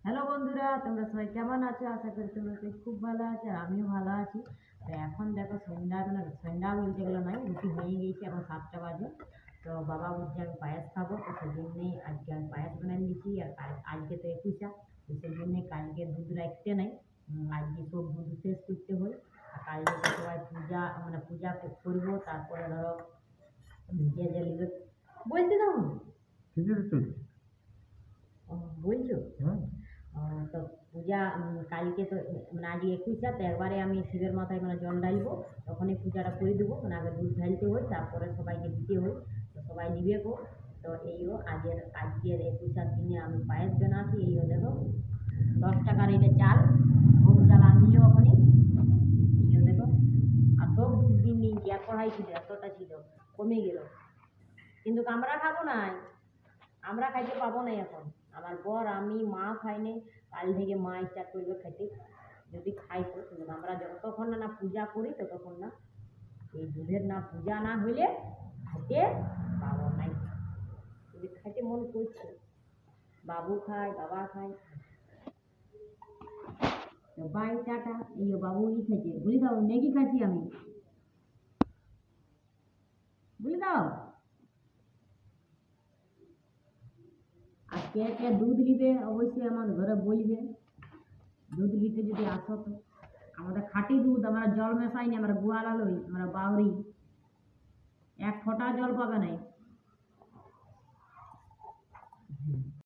Hello বন্ধুরা, তোমরা সবাই কেমন আছো? আশা করি তোমরা সবাই খুব ভালো আছো আর আমিও ভালো আছি। তো এখন দেখো সন্ধ্যা বলতে গেলে নয়, রুটি হয়ে গিয়েছে, এখন 7টা বাজে। তো বাবা বলছে আমি পায়েস খাবো, তো সেই জন্যেই আজকে আমি পায়েস বানিয়ে দিচ্ছি। আর আজকে তো 21, তো সেই জন্যে কালকে দুধ রাখতে নাই, আজকে সব দুধ শেষ করতে হয়। আর কালকে তো সবাই পূজা মানে পূজা করবো, তারপরে ধরো যে জ্বালিবে বলতে দাও না। খিচুড়ি চলছে। বলছো? হুম। তো পূজা কালকে তো মানে আজকে 21, তো একবারে আমি শিবের মাথায় মানে জল ঢালবো, তখনই পূজাটা করে দেবো। মানে আগে দুধ ঢালতে হয়, তারপরে সবাইকে দিতে হয়, তো সবাই নিবে গো। তো এইও আজকের 21 দিনে আমি পায়েস বানাচ্ছি। এইও দেখো 10 টাকার এটা চাল, ভোগ চাল আনলিও ওখানে। এইও দেখো, আর সব দুধ দিন নিয়েছি, এক কড়াই ছিল, এতটা ছিল, কমে গেল। কিন্তু আমরা খাবো না, আমরা খাইতে পাবো না এখন। আমার বর, আমি, মা খাই নাই। কাল থেকে মা স্টার্ট করবে খেতে, যদি খাই তো। কিন্তু আমরা যতক্ষণ না পূজা করি ততক্ষণ না, এই দুধের না পূজা না হইলে খেতে পাবো নাই। যদি খাইতে মন করছে, বাবু খায়, বাবা খায়। তো বাই, টাটা। এই বাবু খাইছে, বলে দাও ম্যাগি খাচ্ছি আমি, বলে দাও। আর কে কে দুধ নিবে অবশ্যই আমার ঘরে বলবে। দুধ নিতে যদি আসো তো, আমাদের খাঁটি দুধ, আমরা জল মেশাইনি, আমরা গোয়ালা লই, আমরা বাউরি, এক ফোঁটা জল পাবে নাই।